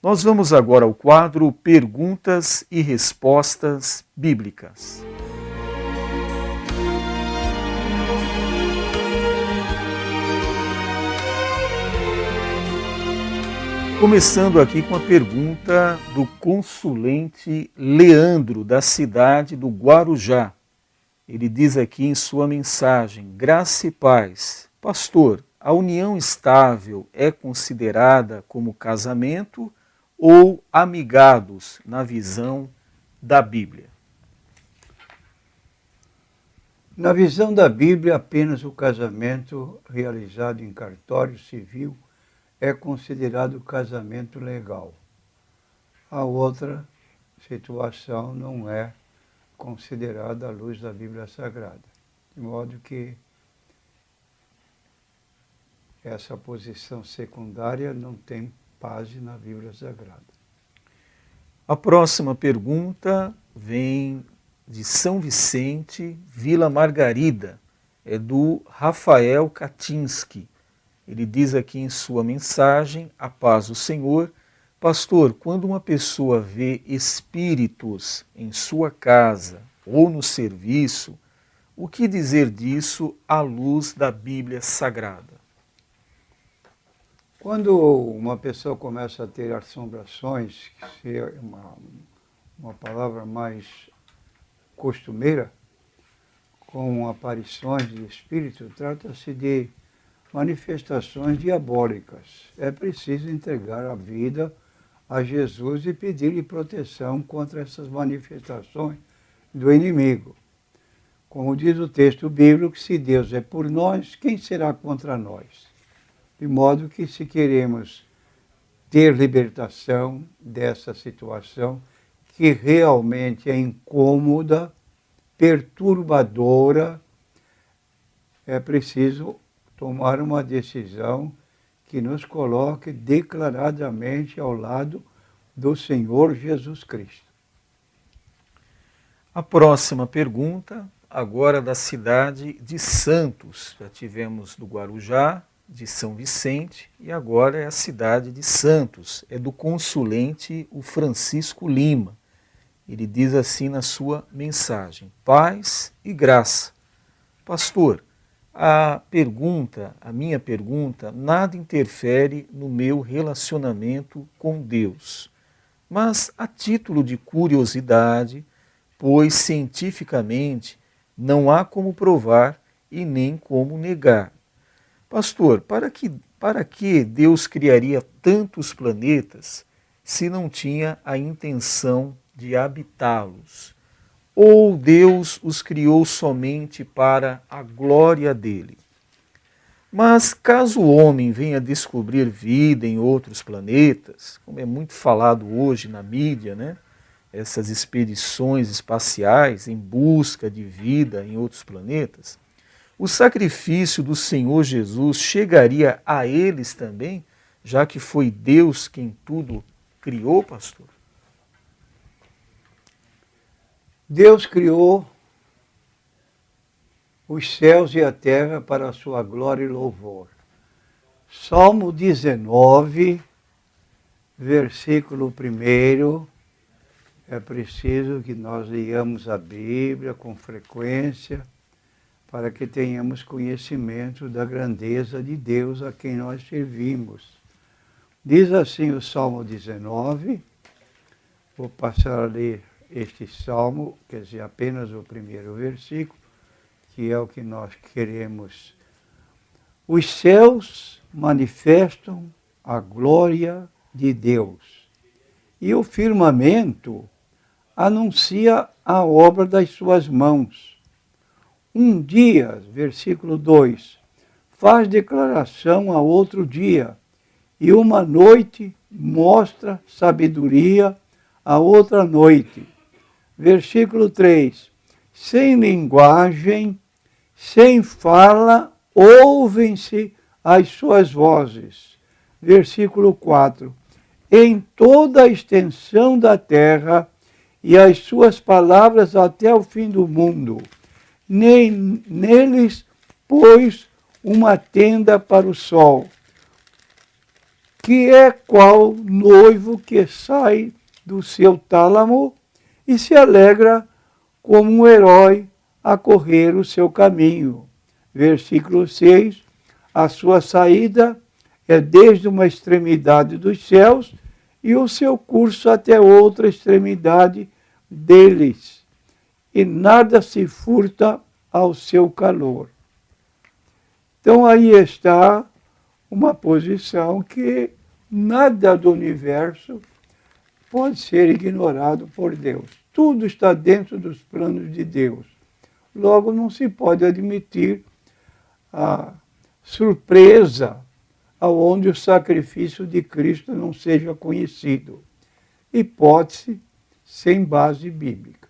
Nós vamos agora ao quadro Perguntas e Respostas Bíblicas. Começando aqui com a pergunta do consulente Leandro, da cidade do Guarujá. Ele diz aqui em sua mensagem: graça e paz. Pastor, a união estável é considerada como casamento ou amigados na visão da Bíblia? Na visão da Bíblia, apenas o casamento realizado em cartório civil é considerado casamento legal. A outra situação não é considerada à luz da Bíblia Sagrada. De modo que essa posição secundária não tem base na Bíblia Sagrada. A próxima pergunta vem de São Vicente, Vila Margarida. É do Rafael Katinski. Ele diz aqui em sua mensagem: a paz do Senhor. Pastor, quando uma pessoa vê espíritos em sua casa ou no serviço, o que dizer disso à luz da Bíblia Sagrada? Quando uma pessoa começa a ter assombrações, que é uma palavra mais costumeira, com aparições de espírito, trata-se de manifestações diabólicas. É preciso entregar a vida a Jesus e pedir-lhe proteção contra essas manifestações do inimigo. Como diz o texto bíblico, se Deus é por nós, quem será contra nós? De modo que, se queremos ter libertação dessa situação, que realmente é incômoda, perturbadora, é preciso tomar uma decisão que nos coloque declaradamente ao lado do Senhor Jesus Cristo. A próxima pergunta, agora da cidade de Santos. Já tivemos do Guarujá, de São Vicente, e agora é a cidade de Santos. É do consulente o Francisco Lima. Ele diz assim na sua mensagem: paz e graça. Pastor, a minha pergunta, nada interfere no meu relacionamento com Deus. Mas a título de curiosidade, pois cientificamente não há como provar e nem como negar. Pastor, para que Deus criaria tantos planetas se não tinha a intenção de habitá-los? Ou Deus os criou somente para a glória dele? Mas caso o homem venha descobrir vida em outros planetas, como é muito falado hoje na mídia, né? Essas expedições espaciais em busca de vida em outros planetas, o sacrifício do Senhor Jesus chegaria a eles também, já que foi Deus quem tudo criou, pastor? Deus criou os céus e a terra para a sua glória e louvor. Salmo 19, versículo 1, é preciso que nós leiamos a Bíblia com frequência, para que tenhamos conhecimento da grandeza de Deus a quem nós servimos. Diz assim o Salmo 19, vou passar a ler este salmo, quer dizer, apenas o primeiro versículo, que é o que nós queremos. Os céus manifestam a glória de Deus, e o firmamento anuncia a obra das suas mãos. Um dia, versículo 2, faz declaração a outro dia, e uma noite mostra sabedoria a outra noite. Versículo 3, sem linguagem, sem fala, ouvem-se as suas vozes. Versículo 4, em toda a extensão da terra, e as suas palavras até o fim do mundo. Nem neles pôs uma tenda para o sol. que é qual noivo que sai do seu tálamo e se alegra como um herói a correr o seu caminho. Versículo 6, a sua saída é desde uma extremidade dos céus e o seu curso até outra extremidade deles, e nada se furta ao seu calor. Então aí está uma posição que nada do universo pode ser ignorado por Deus. Tudo está dentro dos planos de Deus. Logo, não se pode admitir a surpresa aonde o sacrifício de Cristo não seja conhecido. Hipótese sem base bíblica.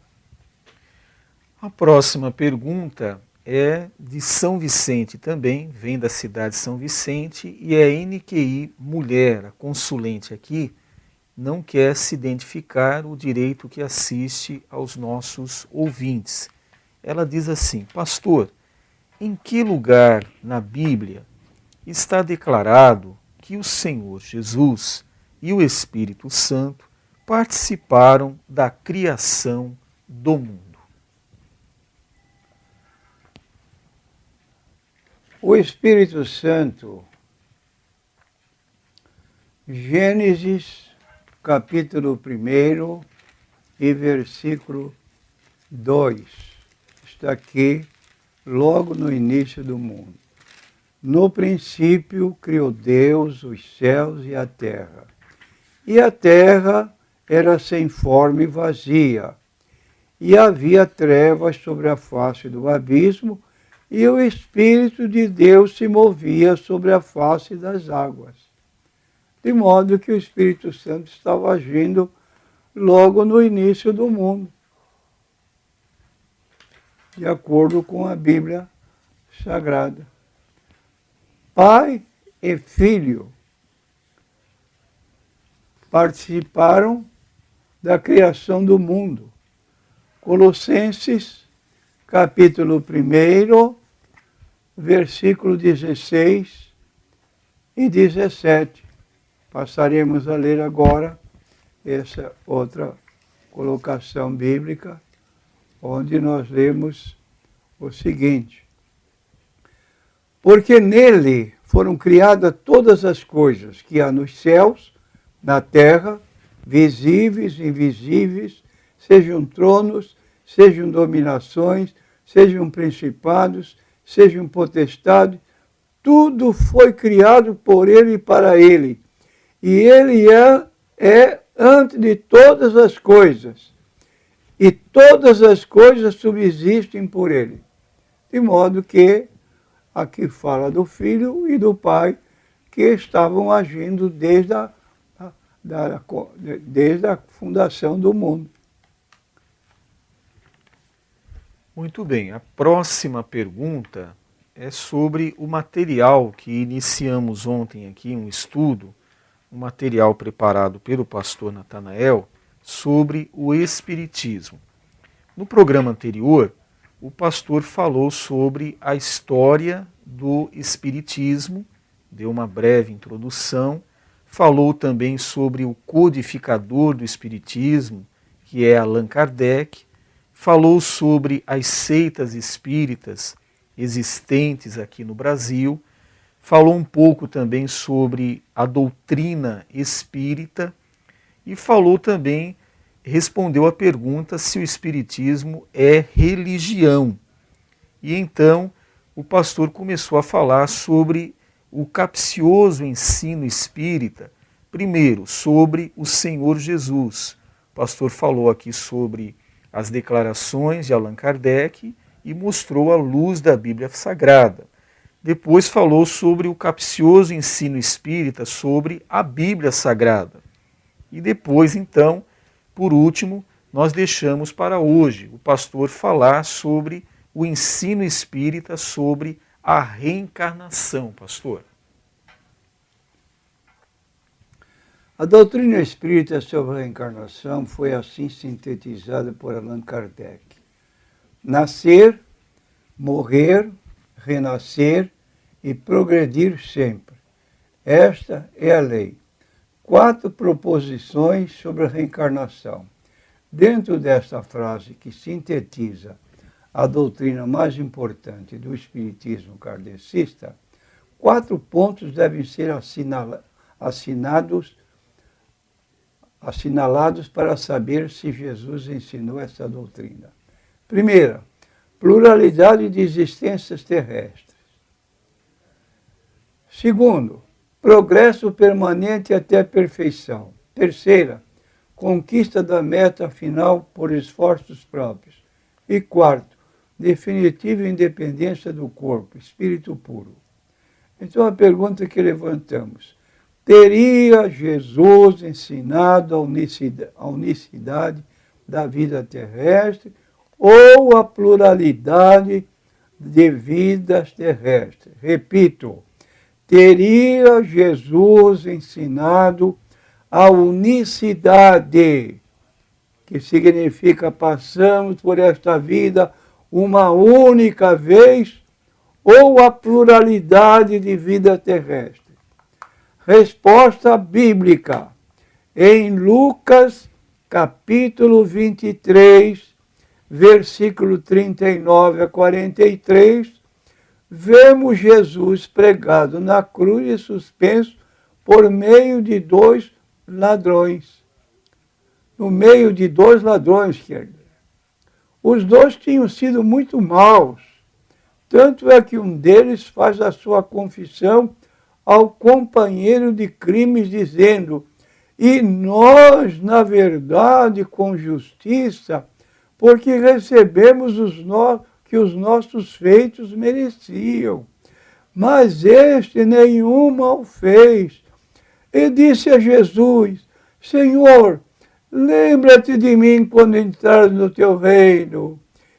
A próxima pergunta é de São Vicente também, vem da cidade de São Vicente, e é NQI Mulher, a consulente aqui, não quer se identificar o direito que assiste aos nossos ouvintes. Ela diz assim: pastor, em que lugar na Bíblia está declarado que o Senhor Jesus e o Espírito Santo participaram da criação do mundo? O Espírito Santo, Gênesis, capítulo 1 e versículo 2, está aqui logo no início do mundo. No princípio criou Deus os céus e a terra era sem forma e vazia, e havia trevas sobre a face do abismo, e o Espírito de Deus se movia sobre a face das águas. De modo que o Espírito Santo estava agindo logo no início do mundo, de acordo com a Bíblia Sagrada. Pai e Filho participaram da criação do mundo. Colossenses, capítulo 1, versículo 16 e 17. Passaremos a ler agora essa outra colocação bíblica, onde nós lemos o seguinte: porque nele foram criadas todas as coisas que há nos céus, na terra, visíveis e invisíveis, sejam tronos, sejam dominações, sejam principados, sejam potestades, tudo foi criado por ele e para ele. E ele é antes de todas as coisas, e todas as coisas subsistem por ele. De modo que aqui fala do Filho e do Pai, que estavam agindo desde a fundação do mundo. Muito bem, a próxima pergunta é sobre o material que iniciamos ontem aqui, um estudo, um material preparado pelo pastor Natanael sobre o Espiritismo. No programa anterior, o pastor falou sobre a história do Espiritismo, deu uma breve introdução, falou também sobre o codificador do Espiritismo, que é Allan Kardec, falou sobre as seitas espíritas existentes aqui no Brasil, falou um pouco também sobre a doutrina espírita e falou também, respondeu a pergunta se o espiritismo é religião. E então o pastor começou a falar sobre o capcioso ensino espírita, primeiro sobre o Senhor Jesus. O pastor falou aqui sobre as declarações de Allan Kardec e mostrou a luz da Bíblia Sagrada. Depois falou sobre o capcioso ensino espírita sobre a Bíblia Sagrada. E depois, então, por último, nós deixamos para hoje o pastor falar sobre o ensino espírita sobre a reencarnação, pastor. A doutrina espírita sobre a reencarnação foi assim sintetizada por Allan Kardec. Nascer, morrer, renascer e progredir sempre. Esta é a lei. 4 proposições sobre a reencarnação. Dentro desta frase, que sintetiza a doutrina mais importante do espiritismo kardecista, 4 pontos devem ser assinalados para saber se Jesus ensinou essa doutrina. Primeira, pluralidade de existências terrestres. Segundo, progresso permanente até a perfeição. Terceira, conquista da meta final por esforços próprios. E quarto, definitiva independência do corpo, espírito puro. Então a pergunta que levantamos: teria Jesus ensinado a unicidade da vida terrestre ou a pluralidade de vidas terrestres? Repito, teria Jesus ensinado a unicidade, que significa passamos por esta vida uma única vez, ou a pluralidade de vida terrestre? Resposta bíblica. Em Lucas, capítulo 23, versículo 39 a 43, vemos Jesus pregado na cruz e suspenso por meio de 2 ladrões. No meio de 2 ladrões, quer dizer. Os 2 tinham sido muito maus. Tanto é que um deles faz a sua confissão ao companheiro de crimes, dizendo: e nós, na verdade, com justiça, porque recebemos que os nossos feitos mereciam. Mas este nenhum mal fez. E disse a Jesus: Senhor, lembra-te de mim quando entrares no teu reino.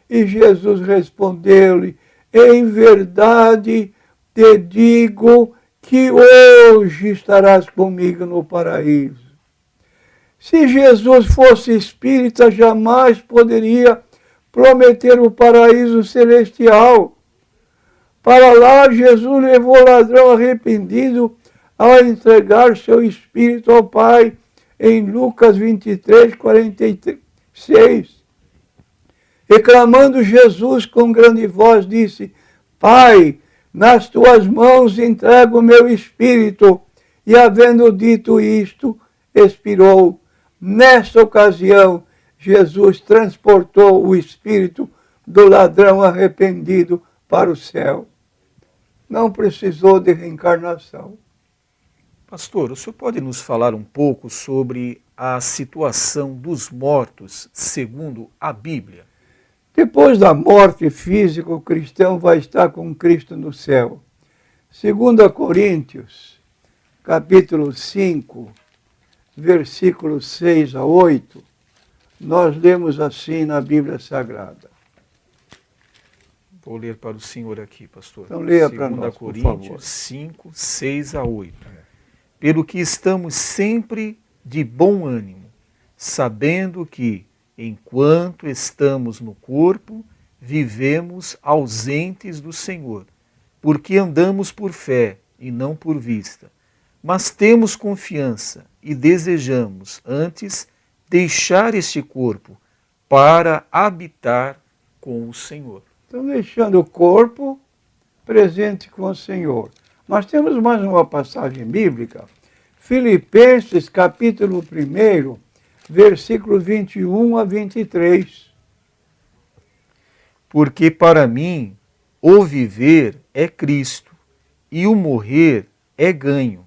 E Jesus respondeu-lhe: em verdade te digo que hoje estarás comigo no paraíso. Se Jesus fosse espírita, jamais poderia prometer o paraíso celestial. Para lá, Jesus levou o ladrão arrependido ao entregar seu espírito ao Pai, em Lucas 23, 46. E clamando Jesus com grande voz, disse: Pai, nas tuas mãos entrego o meu espírito. E havendo dito isto, expirou. Nesta ocasião, Jesus transportou o espírito do ladrão arrependido para o céu. Não precisou de reencarnação. Pastor, o senhor pode nos falar um pouco sobre a situação dos mortos segundo a Bíblia? Depois da morte física, o cristão vai estar com Cristo no céu. 2 Coríntios, capítulo 5, versículos 6 a 8, nós lemos assim na Bíblia Sagrada. Vou ler para o senhor aqui, pastor. Então leia para nós, 2 Coríntios 5, 6 a 8. Pelo que estamos sempre de bom ânimo, sabendo que, enquanto estamos no corpo, vivemos ausentes do Senhor, porque andamos por fé e não por vista. Mas temos confiança e desejamos, antes, deixar este corpo para habitar com o Senhor. Então, deixando o corpo presente com o Senhor. Mas temos mais uma passagem bíblica, Filipenses, capítulo 1, versículo 21 a 23. Porque para mim o viver é Cristo e o morrer é ganho.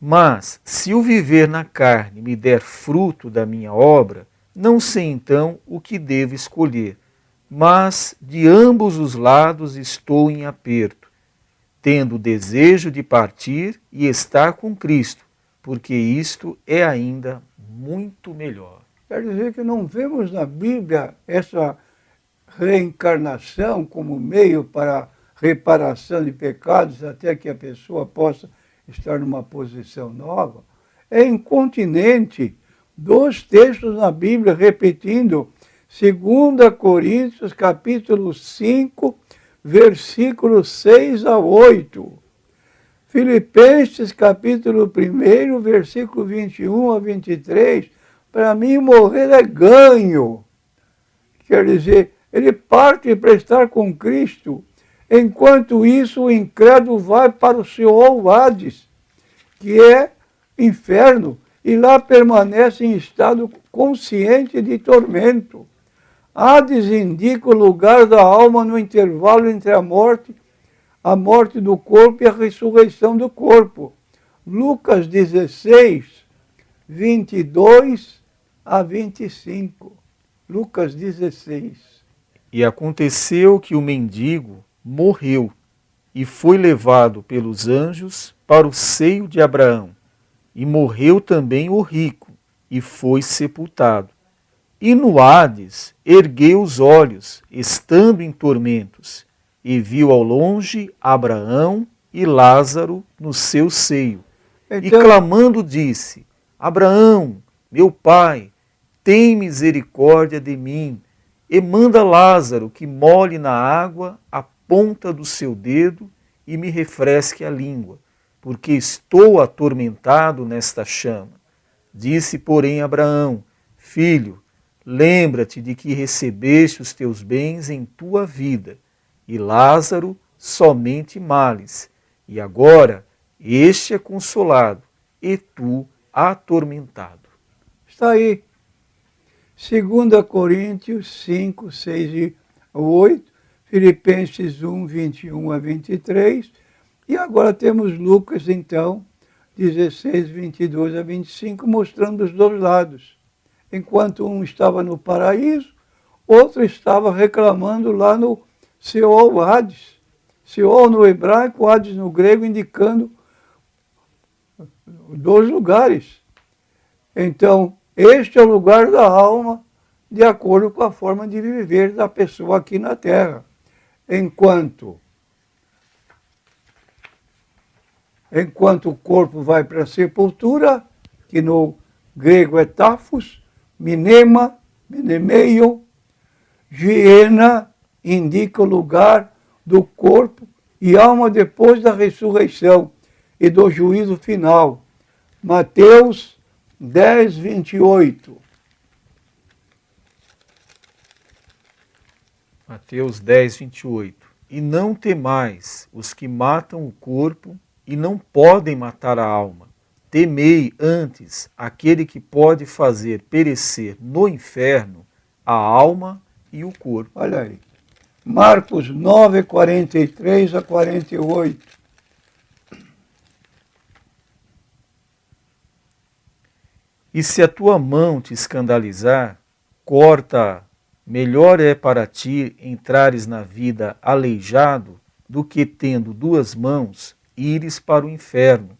Mas se o viver na carne me der fruto da minha obra, não sei então o que devo escolher. Mas de ambos os lados estou em aperto, tendo o desejo de partir e estar com Cristo, porque isto é ainda muito melhor. Quer dizer que não vemos na Bíblia essa reencarnação como meio para reparação de pecados até que a pessoa possa estar numa posição nova. É incontinente. 2 textos na Bíblia repetindo, 2 Coríntios, capítulo 5, versículos 6 a 8. Filipenses capítulo 1, versículo 21 a 23, para mim morrer é ganho. Quer dizer, ele parte para estar com Cristo. Enquanto isso, o incrédulo vai para o Seol Hades, que é inferno, e lá permanece em estado consciente de tormento. Hades indica o lugar da alma no intervalo entre a morte do corpo e a ressurreição do corpo. Lucas 16, 22 a 25. Lucas 16. E aconteceu que o mendigo morreu e foi levado pelos anjos para o seio de Abraão. E morreu também o rico e foi sepultado. E no Hades ergueu os olhos, estando em tormentos, e viu ao longe Abraão e Lázaro no seu seio. E clamando disse: Abraão, meu pai, tem misericórdia de mim, e manda Lázaro que molhe na água a ponta do seu dedo e me refresque a língua, porque estou atormentado nesta chama. Disse, porém, Abraão: Filho, lembra-te de que recebeste os teus bens em tua vida, e Lázaro somente males, e agora este é consolado, e tu atormentado. Está aí. 2 Coríntios 5, 6 e 8, Filipenses 1, 21 a 23, e agora temos Lucas, então, 16, 22 a 25, mostrando os dois lados. Enquanto um estava no paraíso, outro estava reclamando lá no Seol Hades. Seol no hebraico, Hades no grego, indicando dois lugares. Então, este é o lugar da alma, de acordo com a forma de viver da pessoa aqui na Terra. Enquanto o corpo vai para a sepultura, que no grego é tafos, minema, menemeion, Geena indica o lugar do corpo e alma depois da ressurreição e do juízo final. Mateus 10, 28. Mateus 10, 28. E não temais os que matam o corpo e não podem matar a alma. Temei antes aquele que pode fazer perecer no inferno a alma e o corpo. Olha aí. Marcos 9, 43 a 48. E se a tua mão te escandalizar, corta-a. Melhor é para ti entrares na vida aleijado do que, tendo duas mãos, ires para o inferno,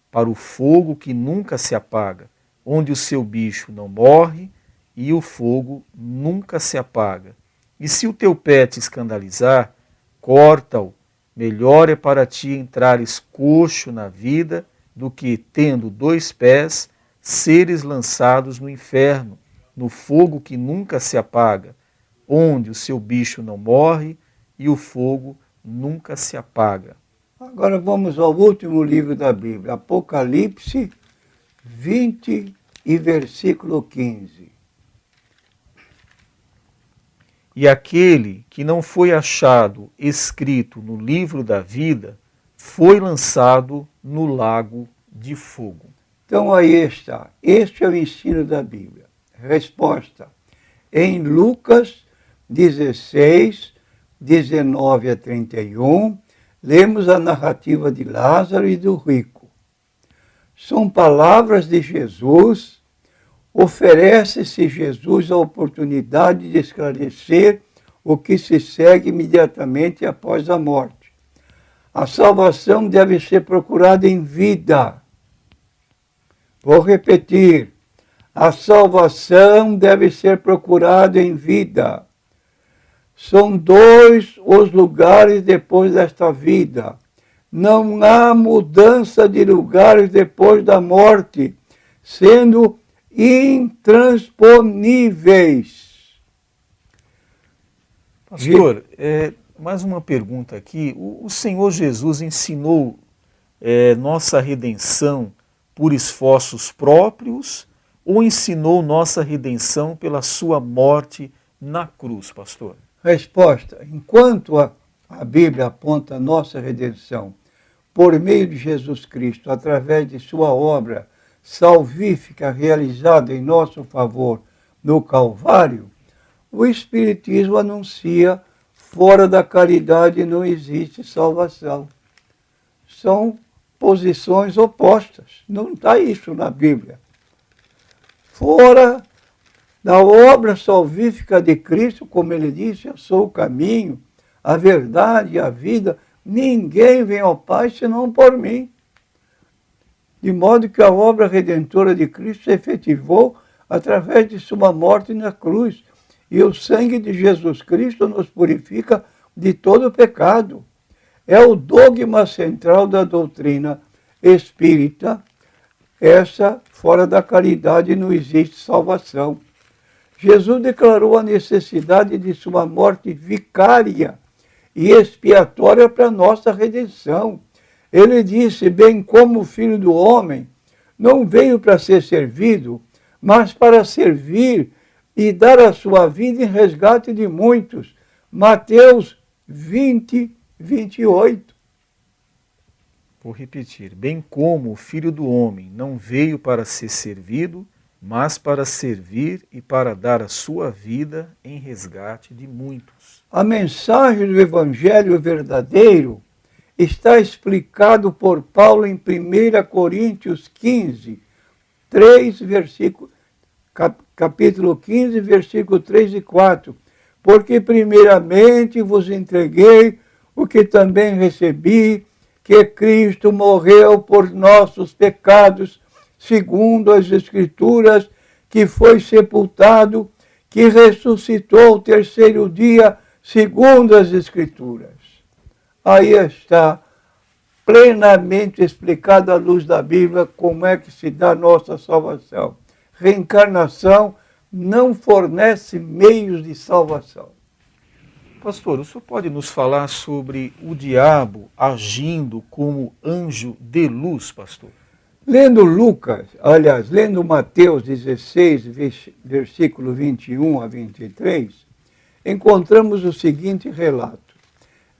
para o fogo que nunca se apaga, onde o seu bicho não morre e o fogo nunca se apaga. E se o teu pé te escandalizar, corta-o. Melhor é para ti entrares coxo na vida do que, tendo dois pés, seres lançados no inferno, no fogo que nunca se apaga, onde o seu bicho não morre e o fogo nunca se apaga. Agora vamos ao último livro da Bíblia, Apocalipse 20 e versículo 15. E aquele que não foi achado escrito no livro da vida foi lançado no lago de fogo. Então aí está, este é o ensino da Bíblia. Resposta, em Lucas 16, 19 a 31, lemos a narrativa de Lázaro e do rico. São palavras de Jesus, oferece-se Jesus a oportunidade de esclarecer o que se segue imediatamente após a morte. A salvação deve ser procurada em vida. Vou repetir. A salvação deve ser procurada em vida. São dois os lugares depois desta vida. Não há mudança de lugares depois da morte, sendo intransponíveis. Pastor, mais uma pergunta aqui. O Senhor Jesus ensinou nossa redenção por esforços próprios ou ensinou nossa redenção pela sua morte na cruz, pastor? Resposta: enquanto a Bíblia aponta a nossa redenção por meio de Jesus Cristo, através de sua obra salvífica realizada em nosso favor no Calvário, o Espiritismo anuncia: fora da caridade não existe salvação. São posições opostas. Não está isso na Bíblia. Fora da obra salvífica de Cristo, como ele disse, eu sou o caminho, a verdade e a vida, ninguém vem ao Pai senão por mim. De modo que a obra redentora de Cristo se efetivou através de sua morte na cruz. E o sangue de Jesus Cristo nos purifica de todo pecado. É o dogma central da doutrina espírita. Essa, fora da caridade, não existe salvação. Jesus declarou a necessidade de sua morte vicária e expiatória para nossa redenção. Ele disse: bem como o Filho do Homem não veio para ser servido, mas para servir e dar a sua vida em resgate de muitos. Mateus 20, 28. Vou repetir: bem como o Filho do Homem não veio para ser servido, mas para servir e para dar a sua vida em resgate de muitos. A mensagem do Evangelho verdadeiro está explicado por Paulo em 1 Coríntios 15, 3, capítulo 15, versículo 3 e 4. Porque primeiramente vos entreguei o que também recebi, que Cristo morreu por nossos pecados, segundo as Escrituras, que foi sepultado, que ressuscitou o terceiro dia, segundo as Escrituras. Aí está plenamente explicado à luz da Bíblia como é que se dá a nossa salvação. Reencarnação não fornece meios de salvação. Pastor, o senhor pode nos falar sobre o diabo agindo como anjo de luz, pastor? Lendo lendo Mateus 16, versículo 21 a 23, encontramos o seguinte relato.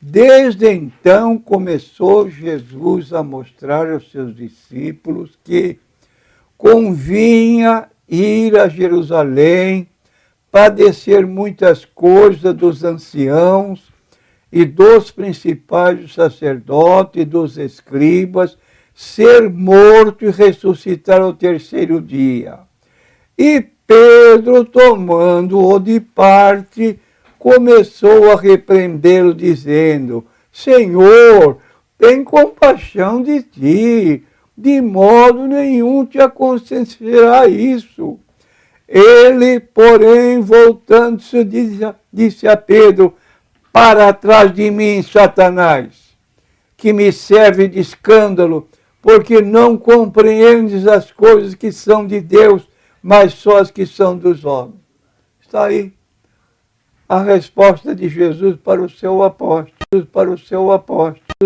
Desde então começou Jesus a mostrar aos seus discípulos que convinha ir a Jerusalém, padecer muitas coisas dos anciãos e dos principais dos sacerdotes e dos escribas, ser morto e ressuscitar ao terceiro dia. E Pedro, tomando-o de parte, começou a repreendê-lo, dizendo: Senhor, tem compaixão de ti, de modo nenhum te acontecerá isso. Ele, porém, voltando-se, disse a Pedro: para trás de mim, Satanás, que me serve de escândalo, porque não compreendes as coisas que são de Deus, mas só as que são dos homens. Está aí a resposta de Jesus para o seu apóstolo.